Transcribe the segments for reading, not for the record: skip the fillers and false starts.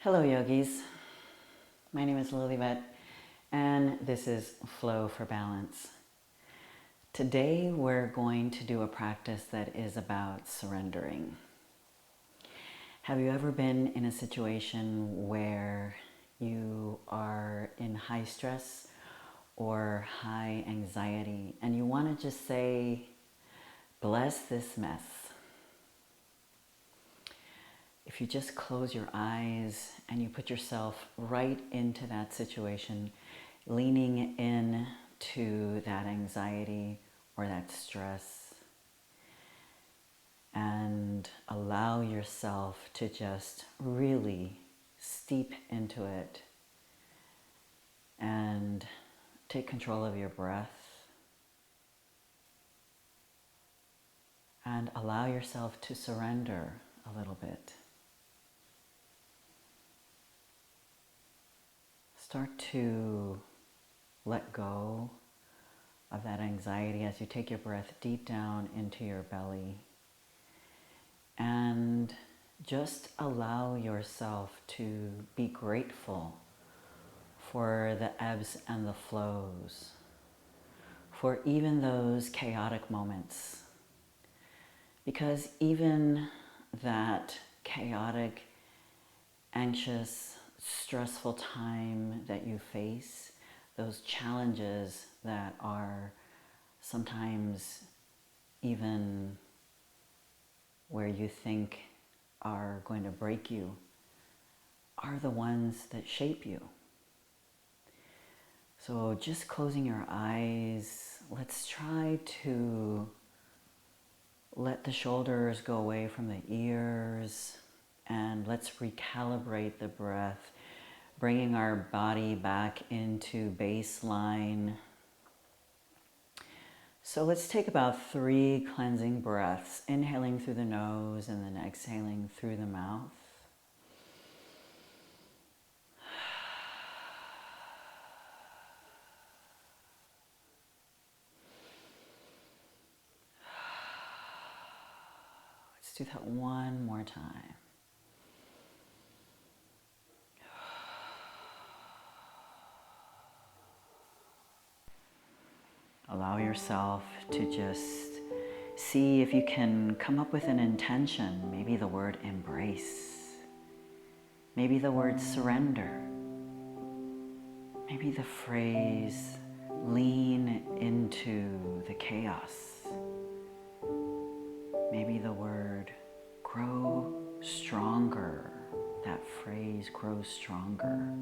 Hello, yogis. My name is Lilybet, and this is Flow for Balance. Today, we're going to do a practice that is about surrendering. Have you ever been in a situation where you are in high stress or high anxiety, and you want to just say, "Bless this mess"? If you just close your eyes and you put yourself right into that situation, leaning in to that anxiety or that stress, and allow yourself to just really steep into it and take control of your breath and allow yourself to surrender a little bit. Start to let go of that anxiety as you take your breath deep down into your belly, and just allow yourself to be grateful for the ebbs and the flows, for even those chaotic moments. Because even that chaotic, anxious, stressful time that you face, those challenges that are sometimes even where you think are going to break you, are the ones that shape you. So just closing your eyes, let's try to let the shoulders go away from the ears, and let's recalibrate the breath, bringing our body back into baseline. So let's take about 3 cleansing breaths, inhaling through the nose and then exhaling through the mouth. Let's do that one more time. Allow yourself to just see if you can come up with an intention, maybe the word embrace, maybe the word surrender, maybe the phrase lean into the chaos, maybe the word grow stronger, that phrase grow stronger,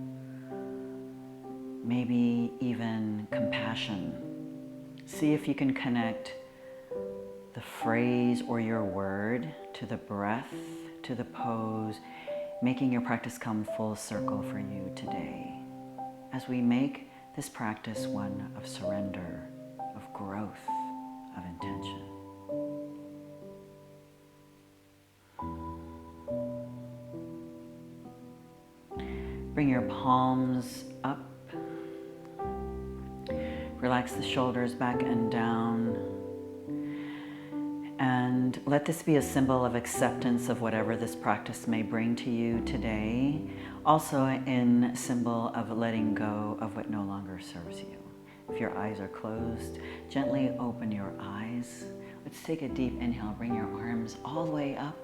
maybe even compassion. See if you can connect the phrase or your word to the breath, to the pose, making your practice come full circle for you today as we make this practice one of surrender, of growth, of intention. Bring your palms up. Relax the shoulders back and down. And let this be a symbol of acceptance of whatever this practice may bring to you today. Also in symbol of letting go of what no longer serves you. If your eyes are closed, gently open your eyes. Let's take a deep inhale. Bring your arms all the way up.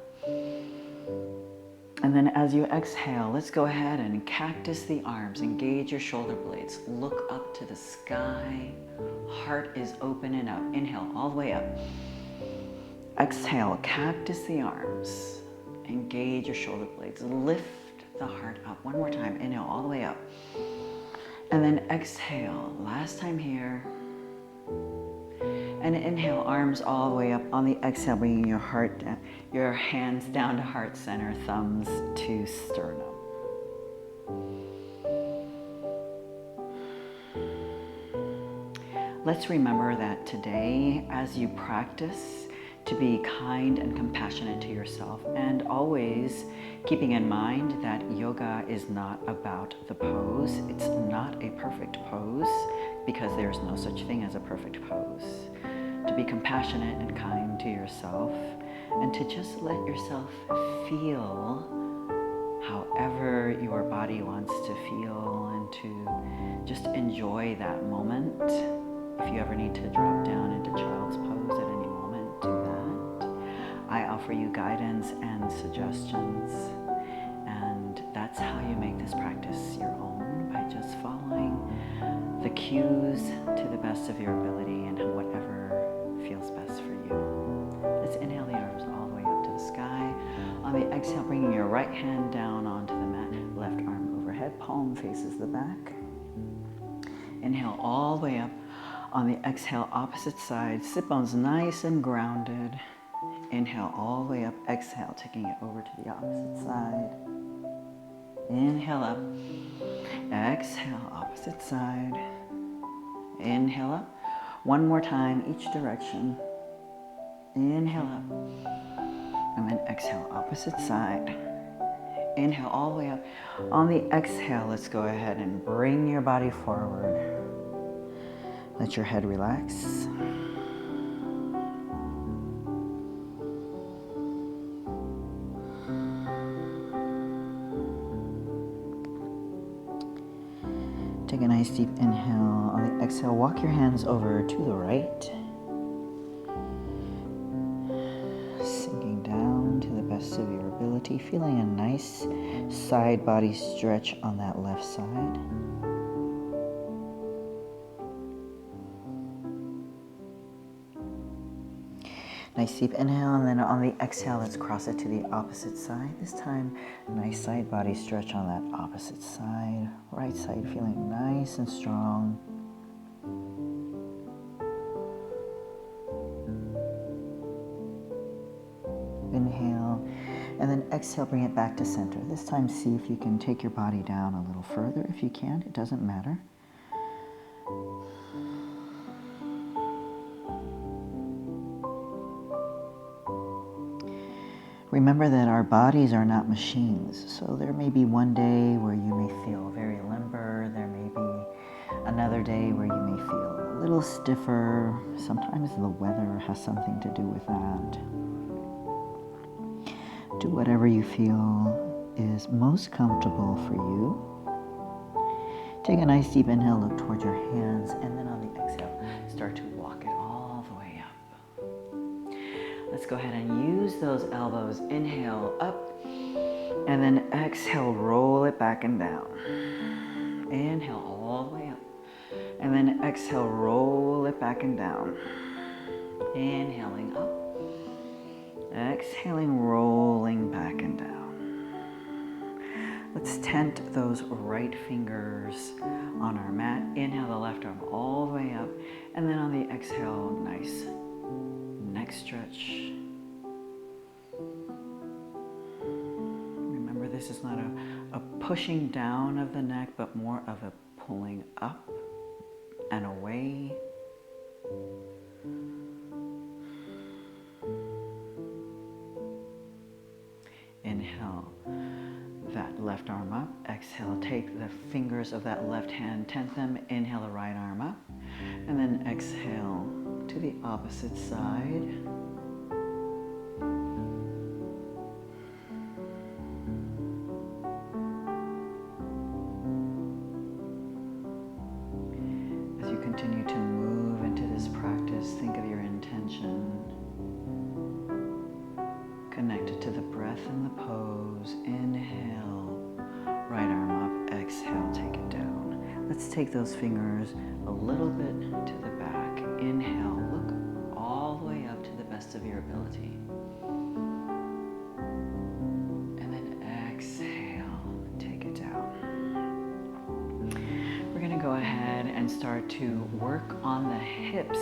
And then as you exhale, let's go ahead and cactus the arms. Engage your shoulder blades. Look up to the sky. Heart is open and up. Inhale all the way up. Exhale, cactus the arms. Engage your shoulder blades. Lift the heart up. One more time. Inhale all the way up. And then exhale. Last time here. And inhale, arms all the way up. On the exhale, bringing your heart down, your hands down to heart center, thumbs to sternum. Let's remember that today, as you practice, to be kind and compassionate to yourself, and always keeping in mind that yoga is not about the pose. It's not a perfect pose, because there's no such thing as a perfect pose. To be compassionate and kind to yourself, and to just let yourself feel however your body wants to feel, and to just enjoy that moment. If you ever need to drop down into child's pose at any moment, do that. I offer you guidance and suggestions, and that's how you make this practice your own, by just following the cues to the best of your ability and whatever feels best for you. Let's inhale the arms all the way up to the sky. On the exhale, bringing your right hand down onto the mat, left arm overhead, palm faces the back. Inhale all the way up. On the exhale, opposite side, sit bones nice and grounded. Inhale all the way up. Exhale, taking it over to the opposite side. Inhale up. Exhale, opposite side. Inhale up. One more time, each direction. Inhale up. And then exhale, opposite side. Inhale all the way up. On the exhale, let's go ahead and bring your body forward. Let your head relax. Take a nice deep inhale. On the exhale, walk your hands over to the right. Sinking down to the best of your ability, feeling a nice side body stretch on that left side. Nice deep inhale, and then on the exhale, let's cross it to the opposite side. This time, nice side body stretch on that opposite side. Right side feeling nice and strong. Inhale, and then exhale, bring it back to center. This time, see if you can take your body down a little further. If you can't, it doesn't matter. Remember that our bodies are not machines, so there may be one day where you may feel very limber, there may be another day where you may feel a little stiffer. Sometimes the weather has something to do with that. Do whatever you feel is most comfortable for you. Take a nice deep inhale, look towards your hands, and then on the exhale, start to walk it all the way up. Let's go ahead and use those elbows. Inhale up, and then exhale, roll it back and down. Inhale all the way up, and then exhale, roll it back and down. Inhaling up, exhaling, rolling back and down. Let's tent those right fingers on our mat. Inhale the left arm all the way up, and then on the exhale, nice neck stretch. Remember, this is not a pushing down of the neck, but more of a pulling up and away. Inhale that left arm up. Exhale, take the fingers of that left hand, tent them. Inhale the right arm up, and then exhale to the opposite side. As you continue to move into this practice, think of your intention. Connected to the breath and the pose. Inhale, right arm up. Exhale, take it down. Let's take those fingers a little bit to the back. Inhale, look all the way up to the best of your ability. And then exhale, take it down. We're going to go ahead and start to work on the hips.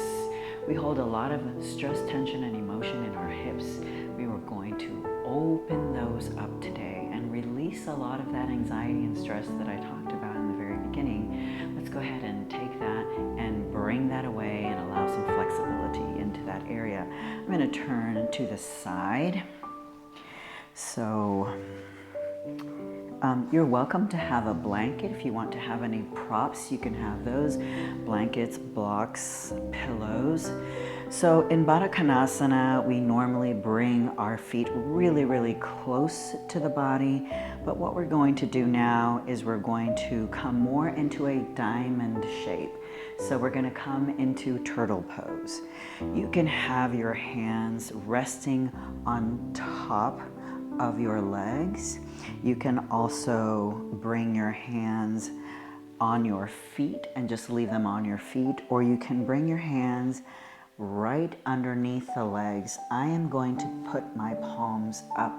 We hold a lot of stress, tension, and emotion in our hips. We were going to open those up today and release a lot of that anxiety and stress that I talked about in the very beginning. Let's go ahead and take that and bring that away and allow some flexibility into that area. I'm going to turn to the side. So you're welcome to have a blanket. If you want to have any props, you can have those. Blankets, blocks, pillows. So in Baddha Konasana, we normally bring our feet really, really close to the body. But what we're going to do now is we're going to come more into a diamond shape. So we're going to come into turtle pose. You can have your hands resting on top of your legs. You can also bring your hands on your feet and just leave them on your feet, or you can bring your hands right underneath the legs. I am going to put my palms up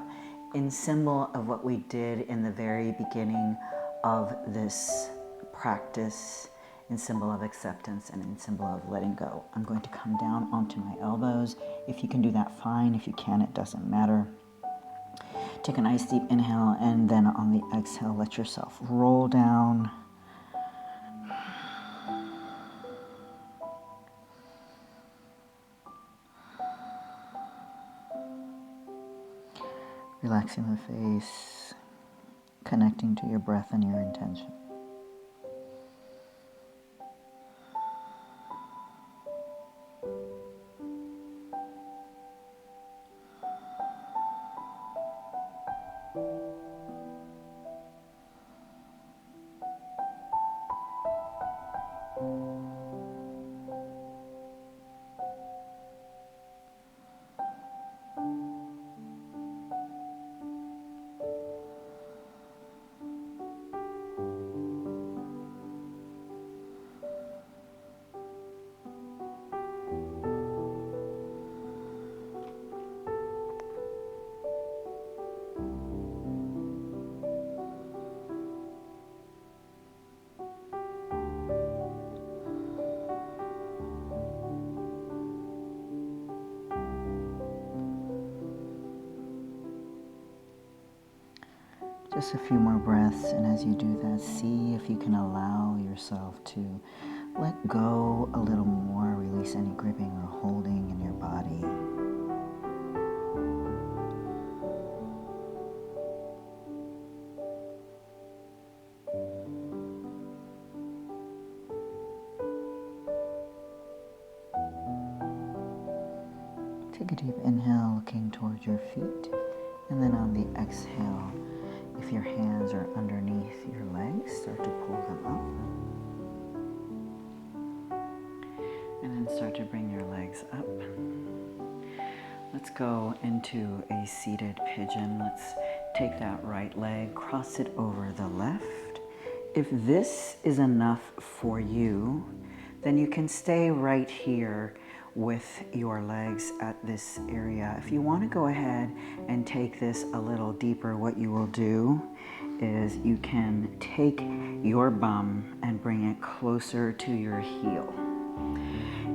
in symbol of what we did in the very beginning of this practice, in symbol of acceptance and in symbol of letting go. I'm going to come down onto my elbows. If you can do that, fine. If you can, it doesn't matter. Take a nice deep inhale, and then on the exhale, let yourself roll down. Relaxing the face, connecting to your breath and your intention. Just a few more breaths, and as you do that, see if you can allow yourself to let go a little more, release any gripping or holding in your body. Take a deep inhale, looking towards your feet, and then on the exhale, if your hands are underneath your legs, start to pull them up. And then start to bring your legs up. Let's go into a seated pigeon. Let's take that right leg, cross it over the left. If this is enough for you, then you can stay right here with your legs at this area. If you want to go ahead and take this a little deeper, what you will do is you can take your bum and bring it closer to your heel.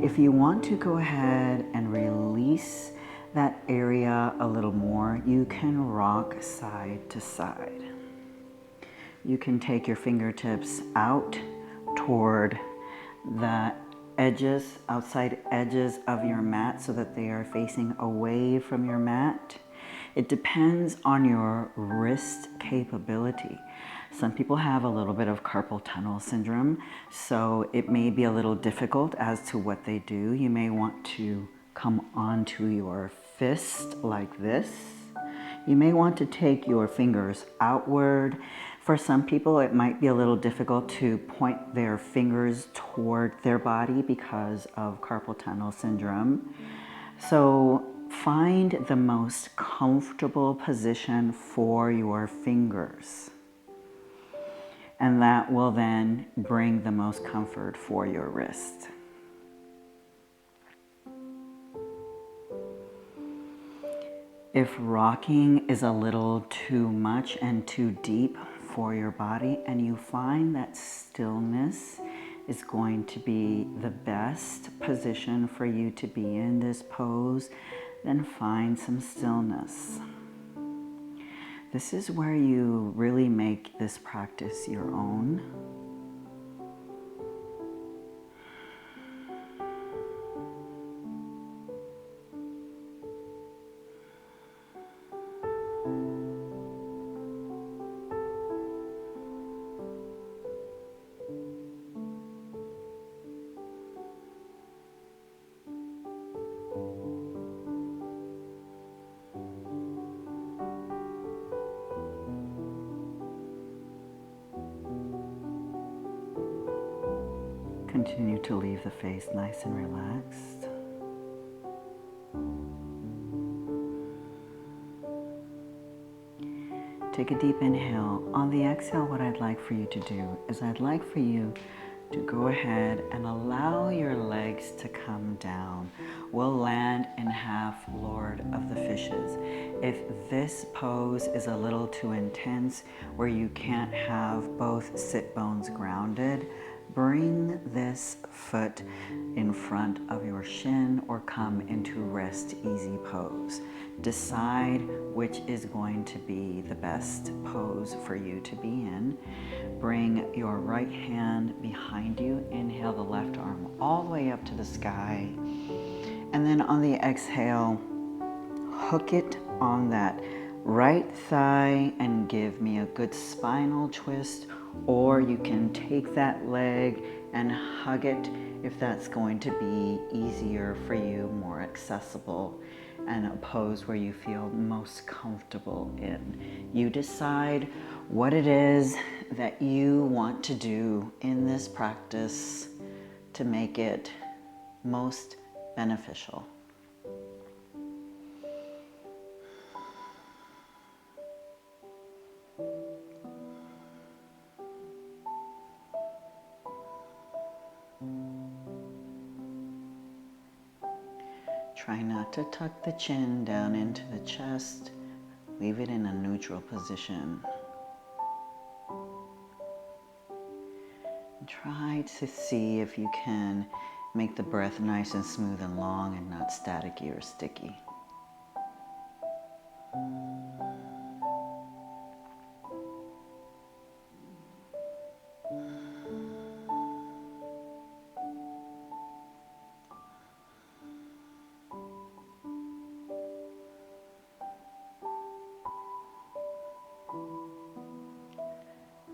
If you want to go ahead and release that area a little more, you can rock side to side. You can take your fingertips out toward the edges, outside edges of your mat so that they are facing away from your mat. It depends on your wrist capability. Some people have a little bit of carpal tunnel syndrome, so it may be a little difficult as to what they do. You may want to come onto your fist like this. You may want to take your fingers outward. For some people, it might be a little difficult to point their fingers toward their body because of carpal tunnel syndrome. So find the most comfortable position for your fingers. And that will then bring the most comfort for your wrist. If rocking is a little too much and too deep for your body, and you find that stillness is going to be the best position for you to be in this pose, then find some stillness. This is where you really make this practice your own. Continue to leave the face nice and relaxed. Take a deep inhale. On the exhale, what I'd like for you to do is I'd like for you to go ahead and allow your legs to come down. We'll land in half Lord of the Fishes. If this pose is a little too intense, where you can't have both sit bones grounded, bring this foot in front of your shin or come into rest easy pose. Decide which is going to be the best pose for you to be in. Bring your right hand behind you. Inhale the left arm all the way up to the sky. And then on the exhale, hook it on that right thigh and give me a good spinal twist, or you can take that leg and hug it if that's going to be easier for you, more accessible, and a pose where you feel most comfortable in. You decide what it is that you want to do in this practice to make it most beneficial. Try not to tuck the chin down into the chest. Leave it in a neutral position. Try to see if you can make the breath nice and smooth and long and not staticky or sticky.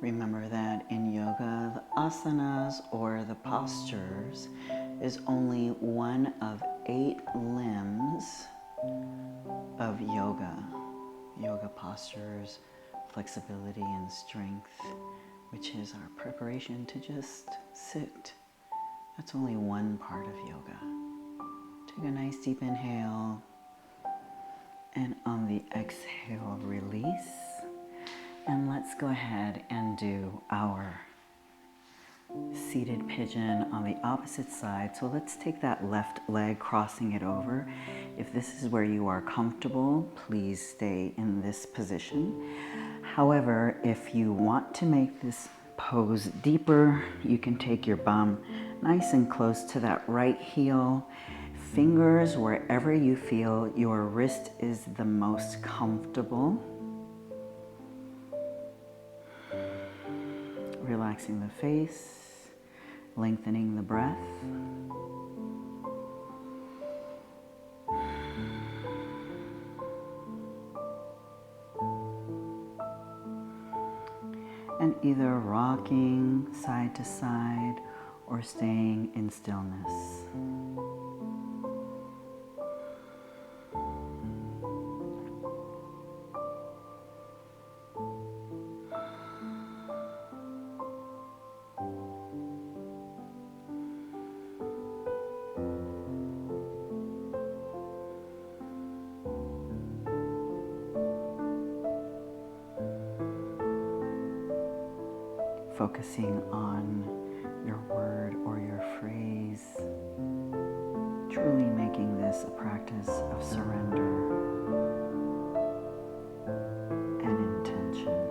Remember that in yoga, the asanas or the postures is only one of 8 limbs of yoga. Yoga postures, flexibility and strength, which is our preparation to just sit. That's only one part of yoga. Take a nice deep inhale, and on the exhale, release. And let's go ahead and do our seated pigeon on the opposite side. So let's take that left leg, crossing it over. If this is where you are comfortable, please stay in this position. However, if you want to make this pose deeper, you can take your bum nice and close to that right heel. Fingers wherever you feel your wrist is the most comfortable. Relaxing the face, lengthening the breath. And either rocking side to side or staying in stillness. Focusing on your word or your phrase, truly making this a practice of surrender and intention.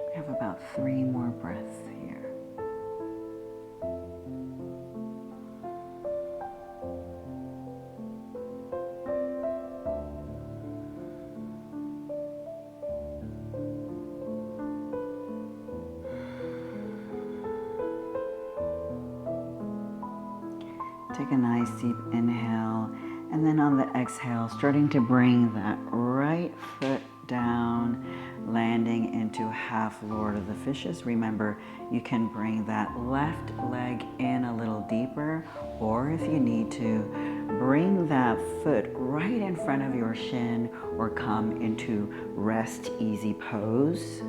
We have about 3 more breaths here. Take a nice deep inhale, and then on the exhale, starting to bring that right foot down, landing into half Lord of the Fishes. Remember, you can bring that left leg in a little deeper, or if you need to, bring that foot right in front of your shin or come into rest easy pose.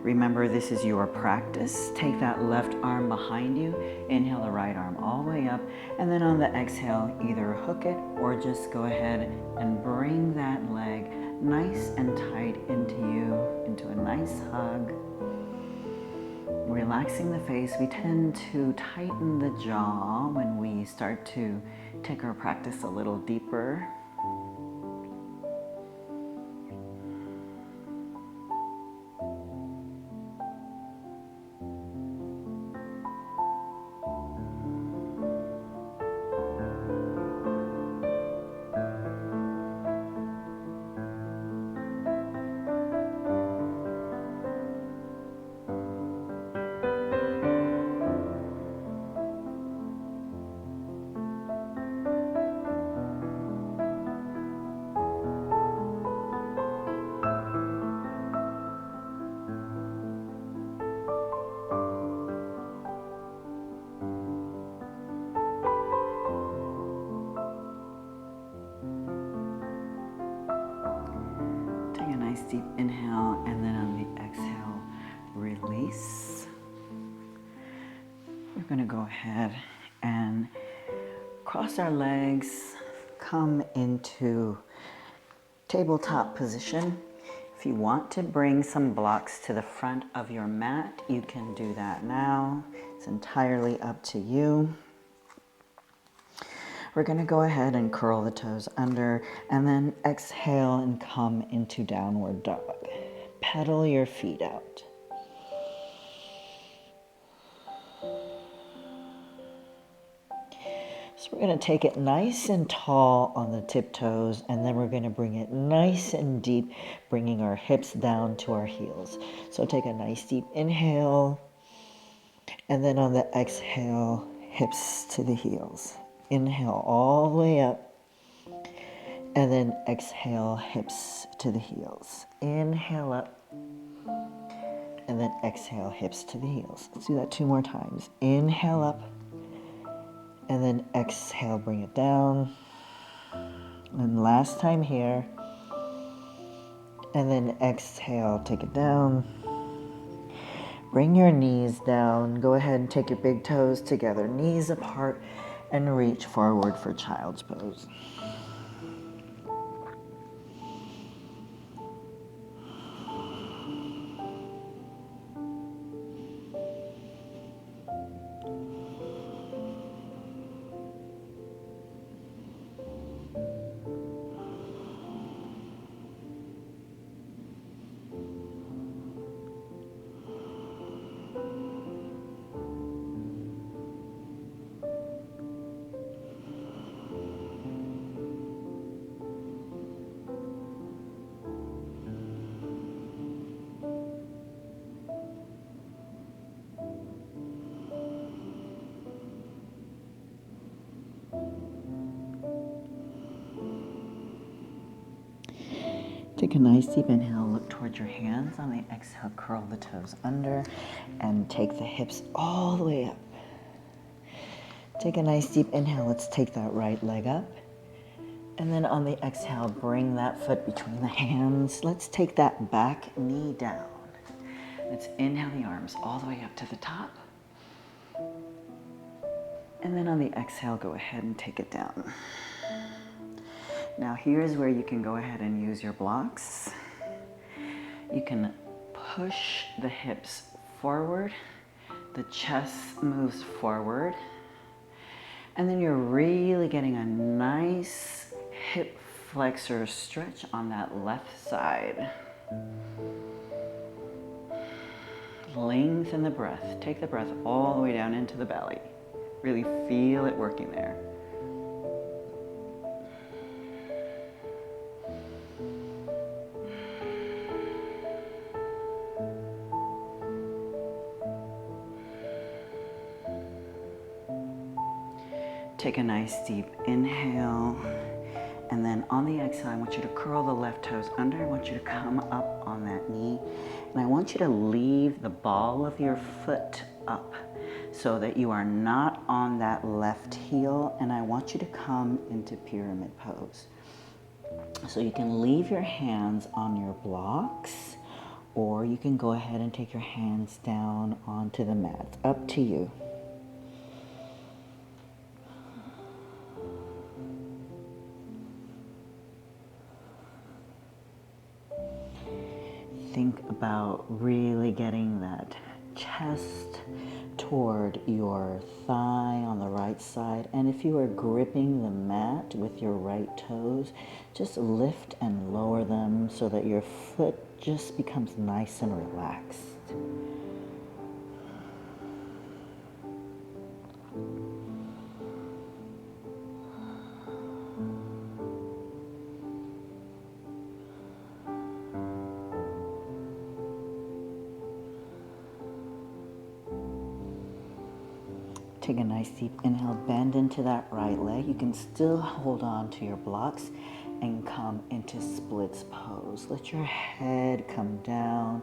Remember, this is your practice. Take that left arm behind you. Inhale the right arm all the way up. And then on the exhale, either hook it or just go ahead and bring that leg nice and tight into you, into a nice hug. Relaxing the face, we tend to tighten the jaw when we start to take our practice a little deeper. Nice deep inhale, and then on the exhale, release. We're going to go ahead and cross our legs, come into tabletop position. If you want to bring some blocks to the front of your mat, you can do that now. It's entirely up to you. We're going to go ahead and curl the toes under and then exhale and come into downward dog. Pedal your feet out. So we're going to take it nice and tall on the tiptoes, and then we're going to bring it nice and deep, bringing our hips down to our heels. So take a nice deep inhale, and then on the exhale, hips to the heels. Inhale all the way up, and then exhale, hips to the heels. Inhale up, and then exhale, hips to the heels. Let's do that 2 more times. Inhale up, and then exhale, bring it down. And last time here, and then exhale, take it down. Bring your knees down. Go ahead and take your big toes together, knees apart, and reach forward for child's pose. Take a nice deep inhale, look towards your hands. On the exhale, curl the toes under and take the hips all the way up. Take a nice deep inhale, let's take that right leg up. And then on the exhale, bring that foot between the hands. Let's take that back knee down. Let's inhale the arms all the way up to the top. And then on the exhale, go ahead and take it down. Now here's where you can go ahead and use your blocks. You can push the hips forward, the chest moves forward, and then you're really getting a nice hip flexor stretch on that left side. Lengthen the breath. Take the breath all the way down into the belly. Really feel it working there. Take a nice deep inhale. And then on the exhale, I want you to curl the left toes under. I want you to come up on that knee. And I want you to leave the ball of your foot up so that you are not on that left heel. And I want you to come into pyramid pose. So you can leave your hands on your blocks, or you can go ahead and take your hands down onto the mat. It's up to you. Think about really getting that chest toward your thigh on the right side. And if you are gripping the mat with your right toes, just lift and lower them so that your foot just becomes nice and relaxed. Take a nice deep inhale, bend into that right leg. You can still hold on to your blocks and come into splits pose. Let your head come down.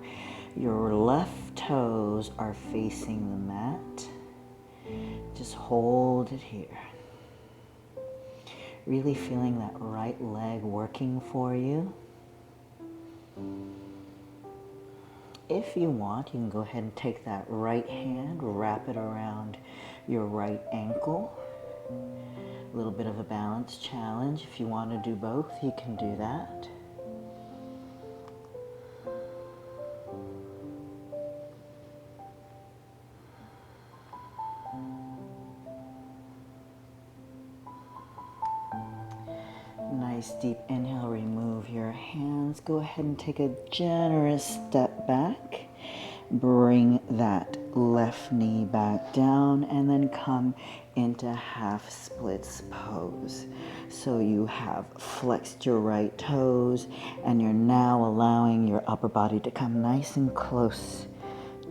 Your left toes are facing the mat. Just hold it here. Really feeling that right leg working for you. If you want, you can go ahead and take that right hand, wrap it around your right ankle. A little bit of a balance challenge. If you want to do both, you can do that. Nice deep inhale, remove your hands. Go ahead and take a generous step back. Bring that left knee back down and then come into half splits pose. So you have flexed your right toes and you're now allowing your upper body to come nice and close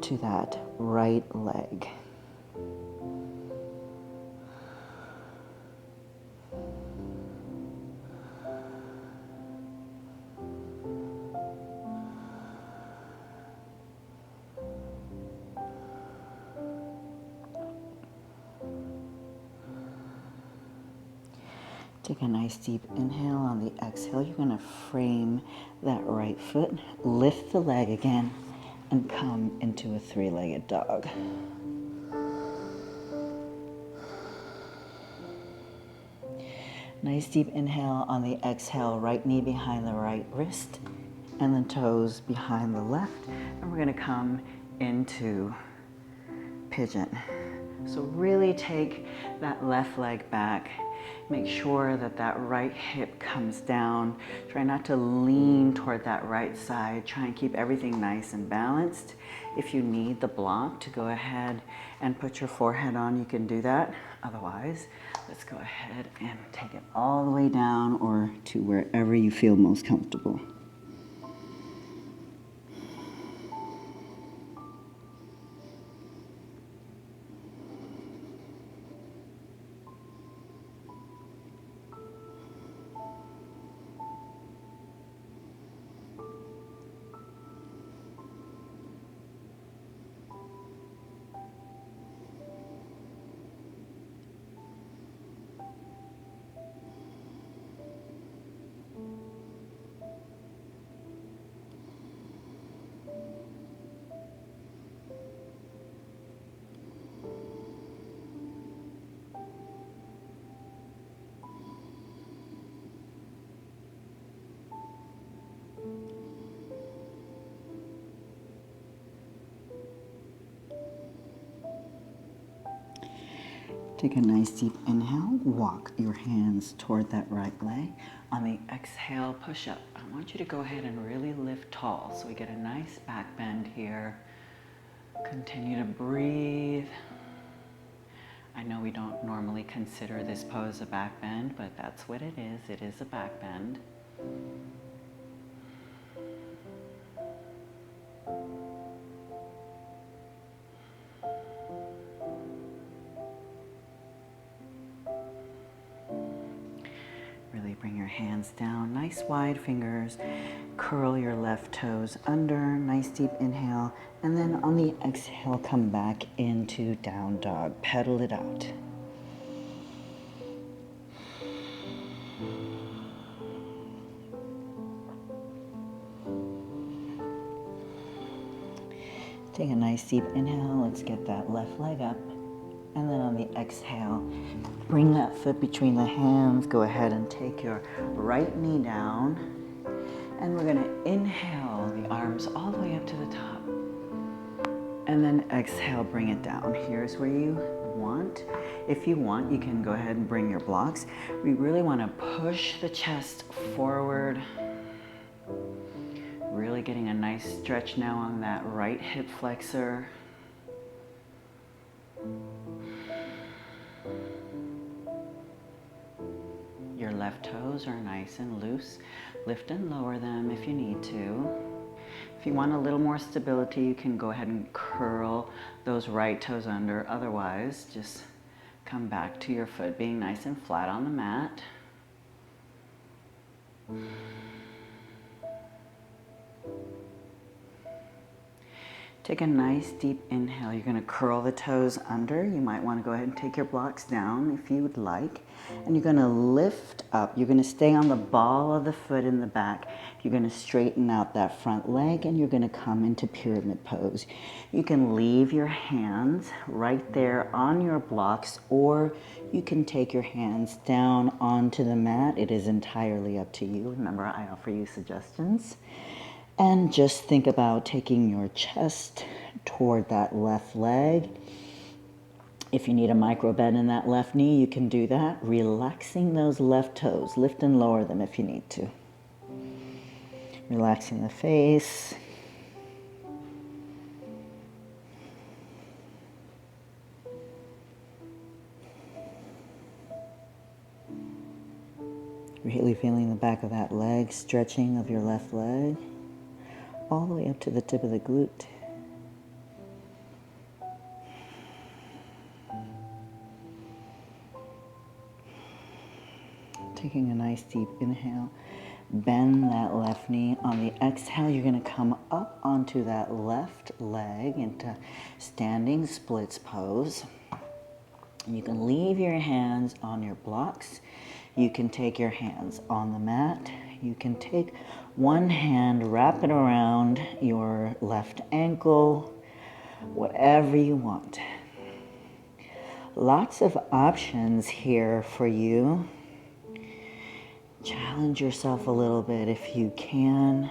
to that right leg. Take a nice deep inhale. On the exhale, you're going to frame that right foot, lift the leg again, and come into a three-legged dog. Nice deep inhale. On the exhale, right knee behind the right wrist, and then toes behind the left. And we're going to come into pigeon. So really take that left leg back. Make sure that that right hip comes down. Try not to lean toward that right side. Try and keep everything nice and balanced. If you need the block to go ahead and put your forehead on, you can do that. Otherwise, let's go ahead and take it all the way down or to wherever you feel most comfortable. Take a nice deep inhale. Walk your hands toward that right leg. On the exhale, push up. I want you to go ahead and really lift tall so we get a nice back bend here. Continue to breathe. I know we don't normally consider this pose a back bend, but that's what it is. It is a back bend. hands down, nice wide fingers. Curl your left toes under, nice deep inhale. And then on the exhale, come back into down dog. Pedal it out. Take a nice deep inhale. Let's get that left leg up. And then on the exhale, bring that foot between the hands. Go ahead and take your right knee down. And we're going to inhale the arms all the way up to the top. And then exhale, bring it down. Here's where you want. If you want, you can go ahead and bring your blocks. We really want to push the chest forward. Really getting a nice stretch now on that right hip flexor. Your left toes are nice and loose. Lift and lower them if you need to. If you want a little more stability, you can go ahead and curl those right toes under. Otherwise, just come back to your foot being nice and flat on the mat. Take a nice deep inhale. You're going to curl the toes under. You might want to go ahead and take your blocks down if you would like. And you're going to lift up. You're going to stay on the ball of the foot in the back. You're going to straighten out that front leg and you're going to come into pyramid pose. You can leave your hands right there on your blocks, or you can take your hands down onto the mat. It is entirely up to you. Remember, I offer you suggestions. And just think about taking your chest toward that left leg. If you need a micro bend in that left knee, you can do that. Relaxing those left toes. Lift and lower them if you need to. Relaxing the face. Really feeling the back of that leg, stretching of your left leg, all the way up to the tip of the glute. Taking a nice deep inhale, bend that left knee. On the exhale, you're going to come up onto that left leg into standing splits pose. You can leave your hands on your blocks. You can take your hands on the mat. You can take one hand, wrap it around your left ankle, whatever you want. Lots of options here for you. Challenge yourself a little bit if you can.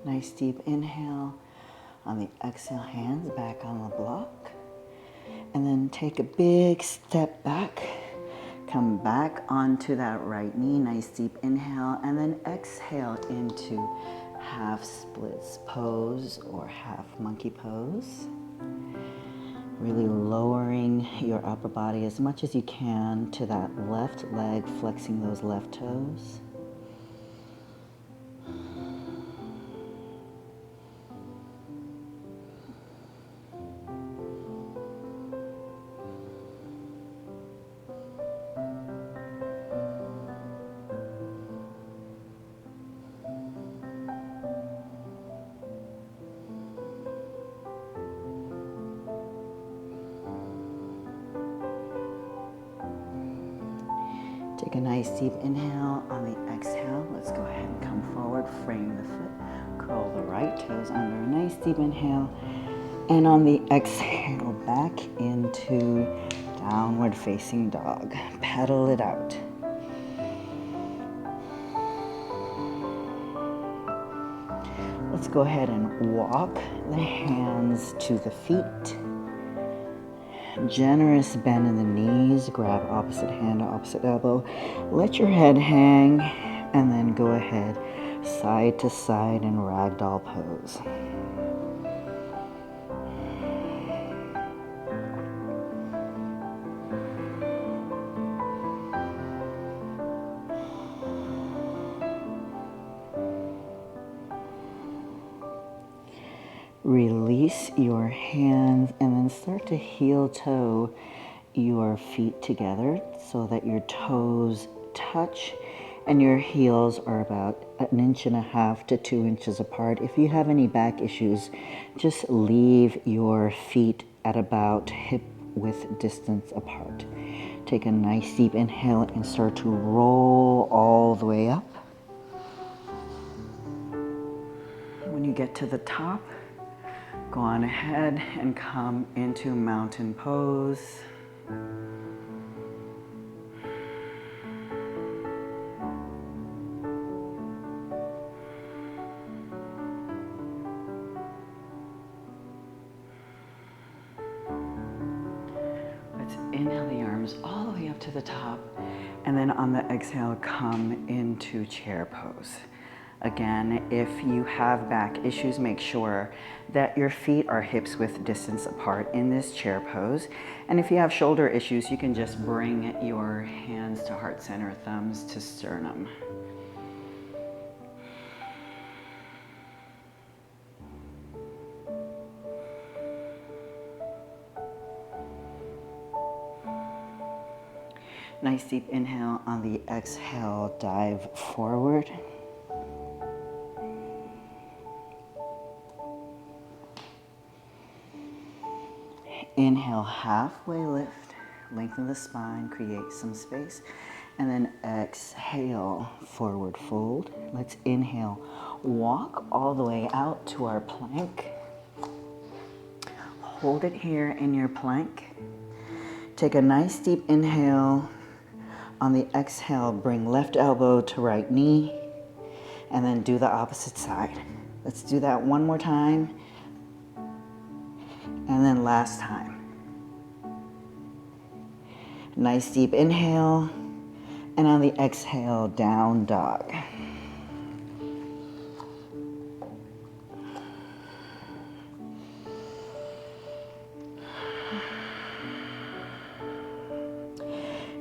Nice deep inhale. On the exhale, hands back on the block. And then take a big step back. Come back onto that right knee. Nice deep inhale. And then exhale into half splits pose or half monkey pose. Really lowering your upper body as much as you can to that left leg, flexing those left toes. Take a nice deep inhale. On the exhale, let's go ahead and come forward, frame the foot, curl the right toes under a nice deep inhale. And on the exhale, back into downward facing dog. Pedal it out. Let's go ahead and walk the hands to the feet. Generous bend in the knees, grab opposite hand to opposite elbow. Let your head hang and then go ahead side to side in ragdoll pose. Release your hands and then start to heel toe your feet together so that your toes touch and your heels are about 1.5 to 2 inches apart. If you have any back issues, just leave your feet at about hip width distance apart. Take a nice deep inhale and start to roll all the way up. When you get to the top, go on ahead and come into mountain pose. Let's inhale the arms all the way up to the top, and then on the exhale, come into chair pose. Again, if you have back issues, make sure that your feet are hips width distance apart in this chair pose. And if you have shoulder issues, you can just bring your hands to heart center, thumbs to sternum. Nice deep inhale. On the exhale, dive forward. Inhale, halfway lift, lengthen the spine, create some space, and then exhale, forward fold. Let's inhale, walk all the way out to our plank. Hold it here in your plank. Take a nice deep inhale. On the exhale, bring left elbow to right knee, and then do the opposite side. Let's do that one more time. And then last time. Nice deep inhale, and on the exhale, down dog.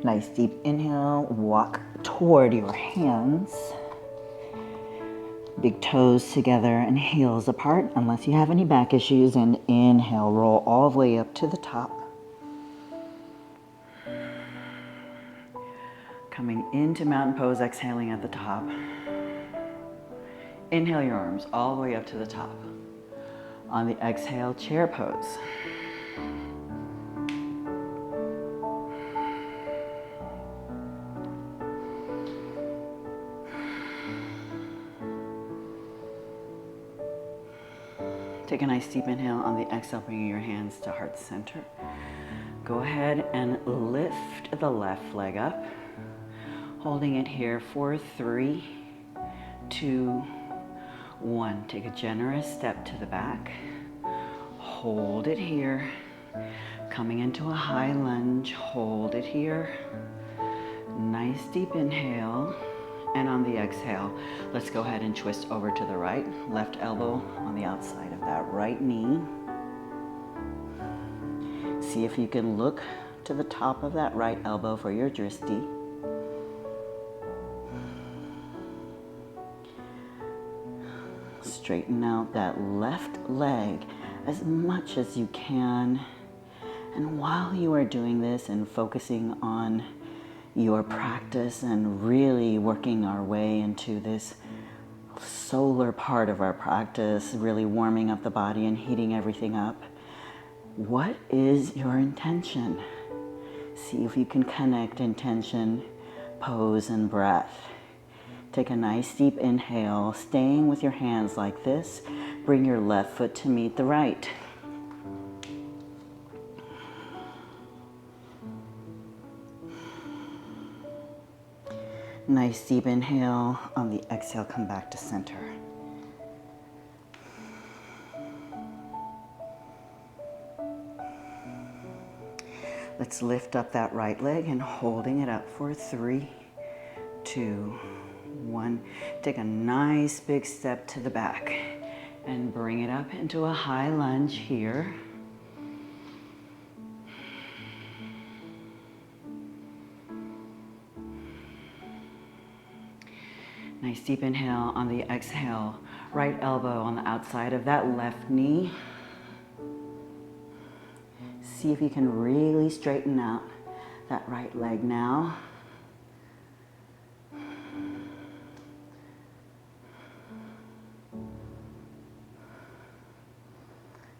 Nice deep inhale, walk toward your hands. Big toes together and heels apart unless you have any back issues, and inhale, roll all the way up to the top. Coming into mountain pose, exhaling at the top. Inhale your arms all the way up to the top. On the exhale, chair pose. Take a nice deep inhale. On the exhale, bringing your hands to heart center. Go ahead and lift the left leg up, holding it here for 3, 2, 1. Take a generous step to the back. Hold it here. Coming into a high lunge, hold it here. Nice deep inhale. And on the exhale, let's go ahead and twist over to the right. Left elbow on the outside of that right knee. See if you can look to the top of that right elbow for your dristi. Straighten out that left leg as much as you can. And while you are doing this and focusing on your practice and really working our way into this solar part of our practice, really warming up the body and heating everything up, what is your intention? See if you can connect intention, pose, and breath. Take a nice deep inhale, staying with your hands like this. Bring your left foot to meet the right. Nice deep inhale. On the exhale, come back to center. Let's lift up that right leg and holding it up for 3, 2, 1. Take a nice big step to the back and bring it up into a high lunge here. Nice deep inhale. On the exhale, Right elbow on the outside of that left knee. See if you can really straighten out that right leg now.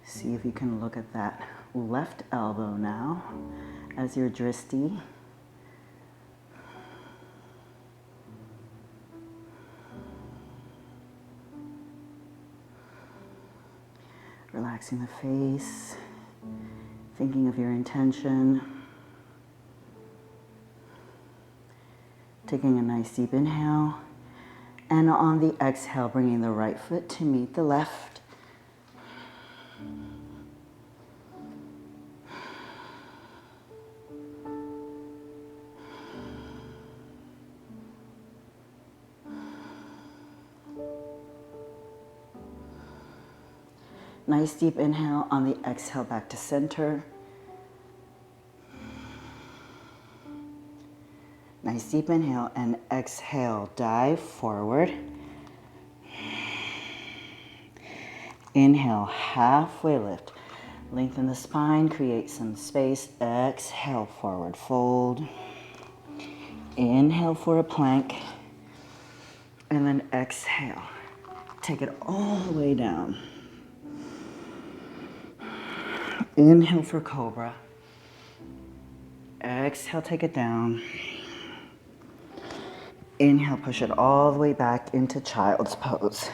See if you can look at that left elbow now as your dristi. Relaxing the face, thinking of your intention. Taking a nice deep inhale. And on the exhale, bringing the right foot to meet the left. Nice deep inhale. On the exhale, back to center. Nice deep inhale and exhale, dive forward. Inhale, halfway lift. Lengthen the spine, create some space. Exhale, forward fold. Inhale for a plank. And then exhale. Take it all the way down. Inhale for cobra. Exhale, take it down. Inhale, push it all the way back into child's pose.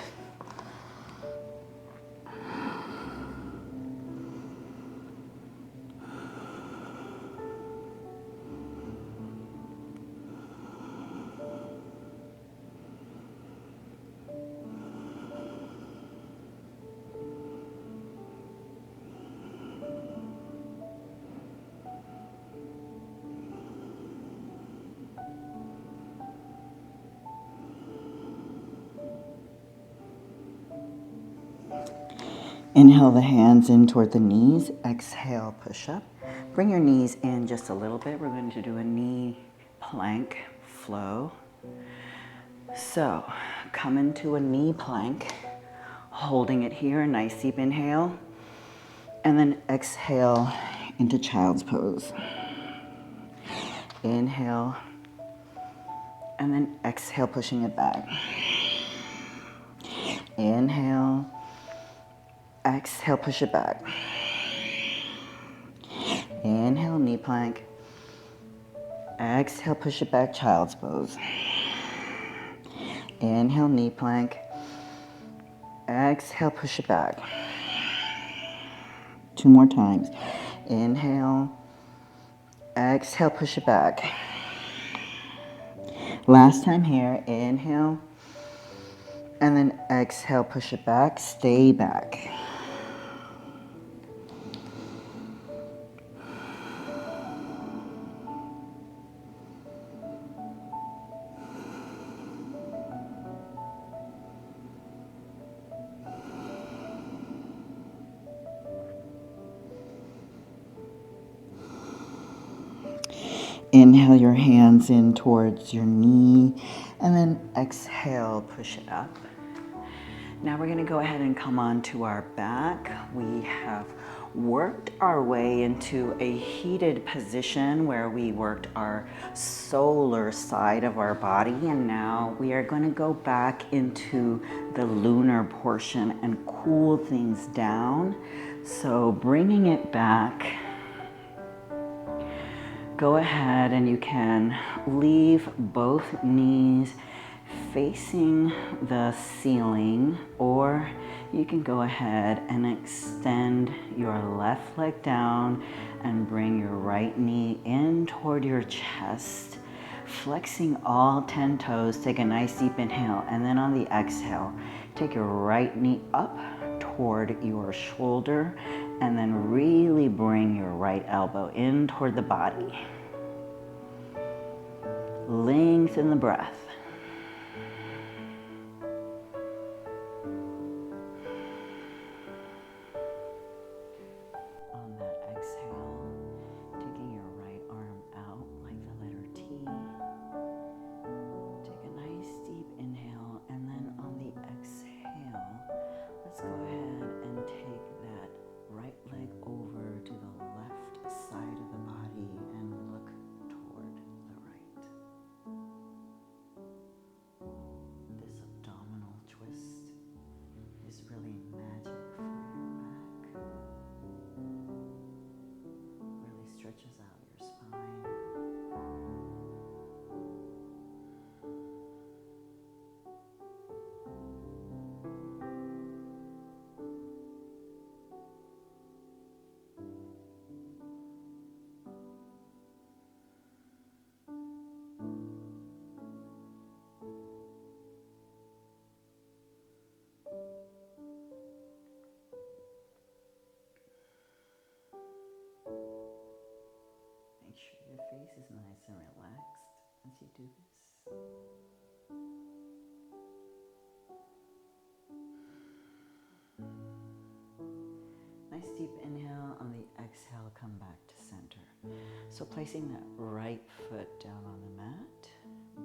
Inhale the hands in toward the knees. Exhale, push up. Bring your knees in just a little bit. We're going to do a knee plank flow. So come into a knee plank, holding it here. Nice deep inhale. And then exhale into child's pose. Inhale. And then exhale, pushing it back. Inhale. Exhale, push it back. Inhale, knee plank. Exhale, push it back, child's pose. Inhale, knee plank. Exhale, push it back. 2 more times. Inhale. Exhale, push it back. Last time here. Inhale. And then exhale, push it back. Stay back. Inhale your hands in towards your knee, and then exhale, push it up. Now we're gonna go ahead and come on to our back. We have worked our way into a heated position where we worked our solar side of our body, and now we are gonna go back into the lunar portion and cool things down. So bringing it back, go ahead and you can leave both knees facing the ceiling, or you can go ahead and extend your left leg down and bring your right knee in toward your chest, flexing all 10 toes. Take a nice deep inhale, and then on the exhale, take your right knee up toward your shoulder, and then really bring your right elbow in toward the body. Lengthen the breath. On that exhale, taking your right arm out like the letter T. Take a nice deep inhale, and then on the exhale, you do this. Nice deep inhale. On the exhale, come back to center. So placing that right foot down on the mat,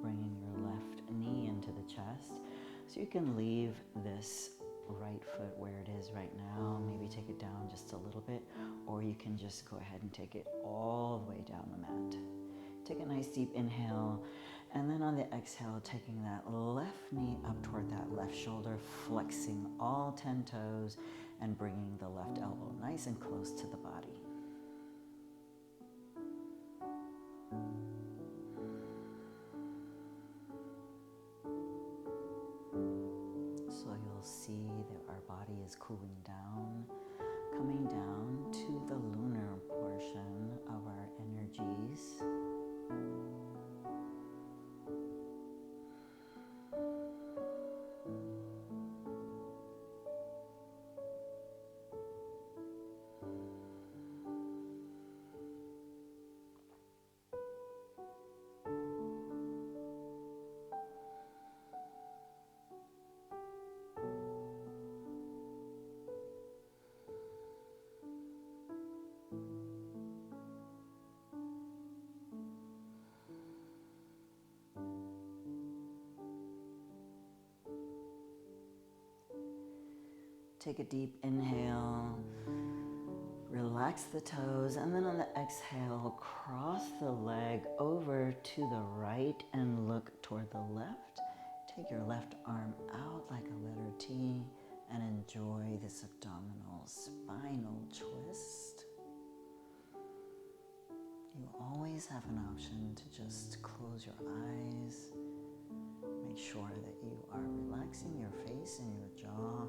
bringing your left knee into the chest. So you can leave this right foot where it is right now, maybe take it down just a little bit, or you can just go ahead and take it all the way down the mat. Take a nice deep inhale, and then on the exhale, taking that left knee up toward that left shoulder, flexing all 10 toes, and bringing the left elbow nice and close to the body. So you'll see that our body is cooling down, coming down to the lunar portion of our energies. Take a deep inhale, relax the toes, and then on the exhale, cross the leg over to the right and look toward the left. Take your left arm out like a letter T and enjoy this abdominal spinal twist. You always have an option to just close your eyes. Make sure that you are relaxing your face and your jaw.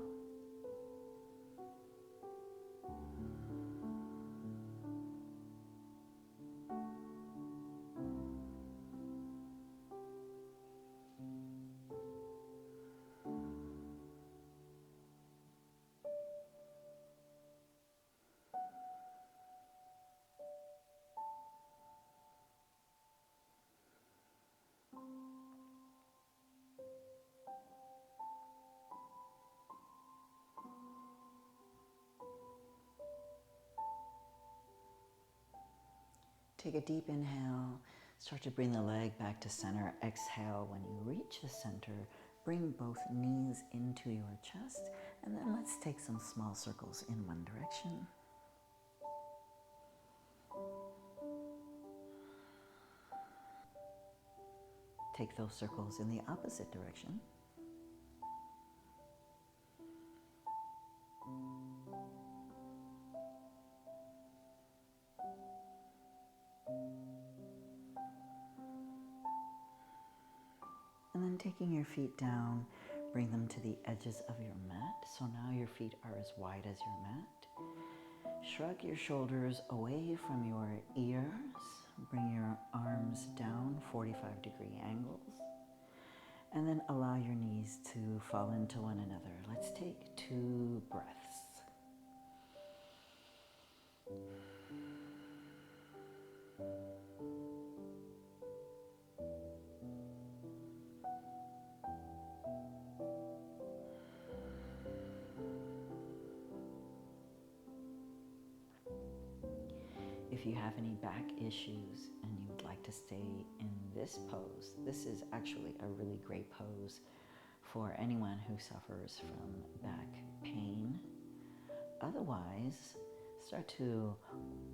Take a deep inhale, start to bring the leg back to center. Exhale, when you reach the center, bring both knees into your chest, and then let's take some small circles in one direction. Take those circles in the opposite direction. And then taking your feet down, bring them to the edges of your mat. So now your feet are as wide as your mat. Shrug your shoulders away from your ears. Bring your arms down 45-degree angles. And then allow your knees to fall into one another. Let's take 2 breaths. If you have any back issues and you would like to stay in this pose, this is actually a really great pose for anyone who suffers from back pain. Otherwise, start to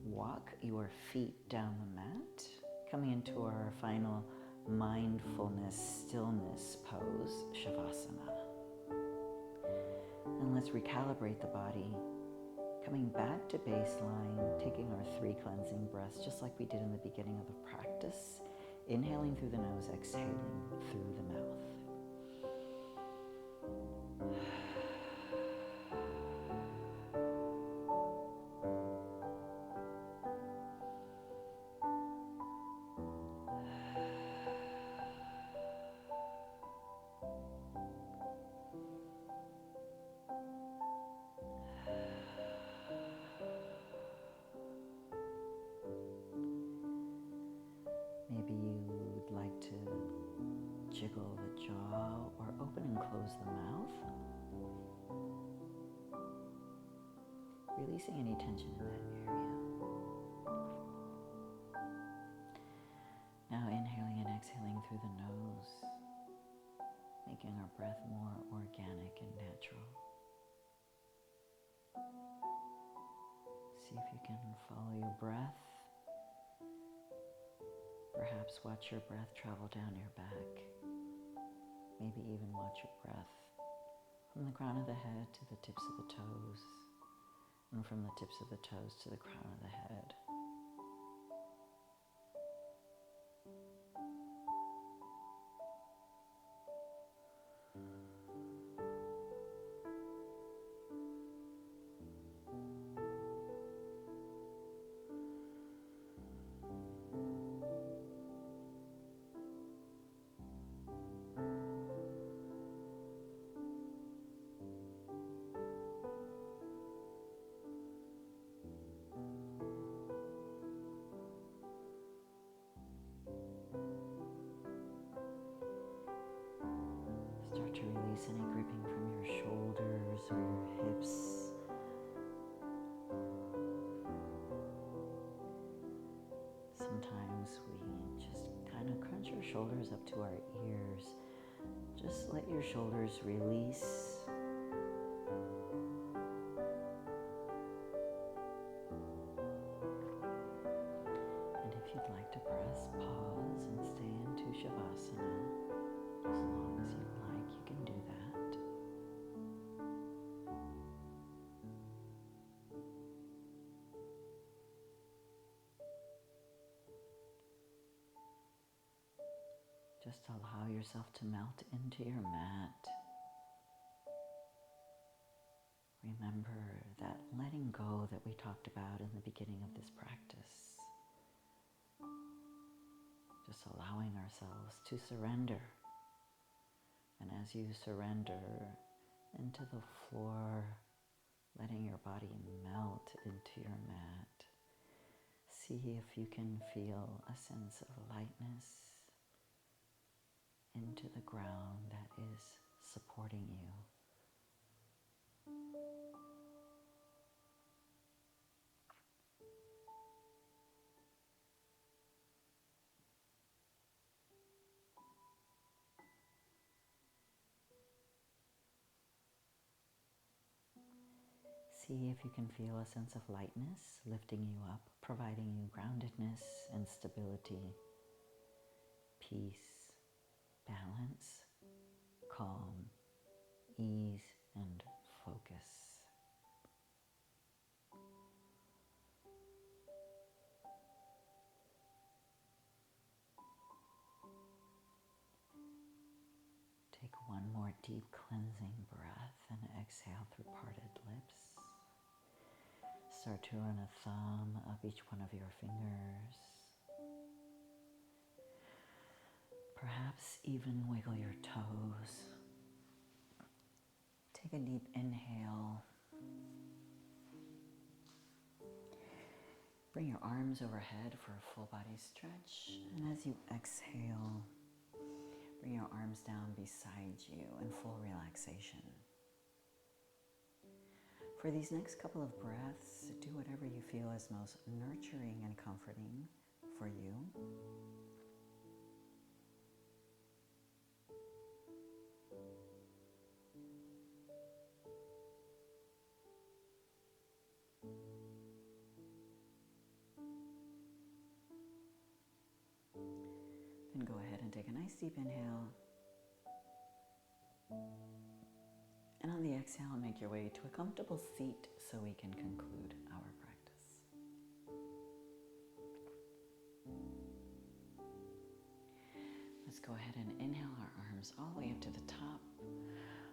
walk your feet down the mat, coming into our final mindfulness stillness pose, Shavasana. And let's recalibrate the body, coming back to baseline, taking our 3 cleansing breaths, just like we did in the beginning of the practice. Inhaling through the nose, exhaling through the mouth. Maybe you would like to jiggle the jaw or open and close the mouth, releasing any tension in that area. Now inhaling and exhaling through the nose, making our breath more organic and natural. See if you can follow your breath. Perhaps watch your breath travel down your back. Maybe even watch your breath from the crown of the head to the tips of the toes, and from the tips of the toes to the crown of the head. Start to release any gripping from your shoulders or your hips. Sometimes we just kind of crunch our shoulders up to our ears. Just let your shoulders release. And if you'd like to press pause and stay into Shavasana, as long as you'd like, you can do that. Just allow yourself to melt into your mat. Remember that letting go that we talked about in the beginning of this practice. Just allowing ourselves to surrender. And as you surrender into the floor, letting your body melt into your mat, see if you can feel a sense of lightness into the ground that is supporting you. See if you can feel a sense of lightness lifting you up, providing you groundedness and stability, peace, balance, calm, ease, and focus. Take one more deep cleansing breath and exhale through parted lips. Start to run a thumb up each one of your fingers. Perhaps even wiggle your toes. Take a deep inhale. Bring your arms overhead for a full body stretch. And as you exhale, bring your arms down beside you in full relaxation. For these next couple of breaths, do whatever you feel is most nurturing and comforting for you. Then go ahead and take a nice deep inhale. And on the exhale, make your way to a comfortable seat so we can conclude our practice. Let's go ahead and inhale our arms all the way up to the top.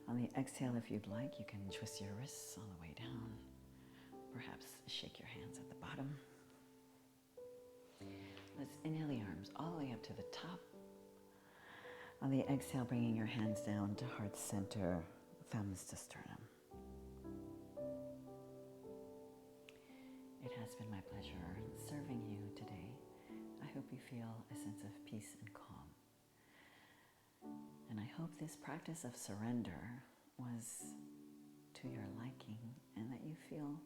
On the exhale, if you'd like, you can twist your wrists on the way down. Perhaps shake your hands at the bottom. Let's inhale the arms all the way up to the top. On the exhale, bringing your hands down to heart center, thumbs to sternum. It has been my pleasure serving you today. I hope you feel a sense of peace and calm. And I hope this practice of surrender was to your liking and that you feel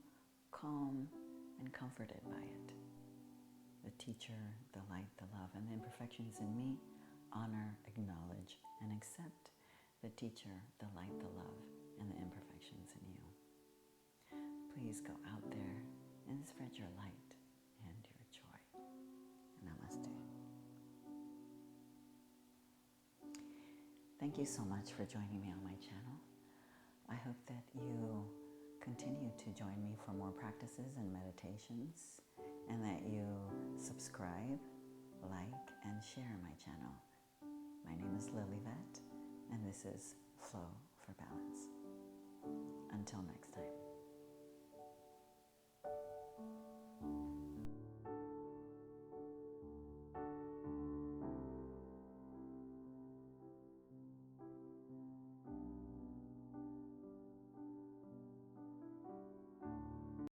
calm and comforted by it. The teacher, the light, the love, and the imperfections in me honor, acknowledge, and accept the teacher, the light, the love, and the imperfections in you. Please go out there and spread your light and your joy. Namaste. Thank you so much for joining me on my channel. I hope that you continue to join me for more practices and meditations, and that you subscribe, like, and share my channel. My name is Lily Vet, and this is Flow for Balance.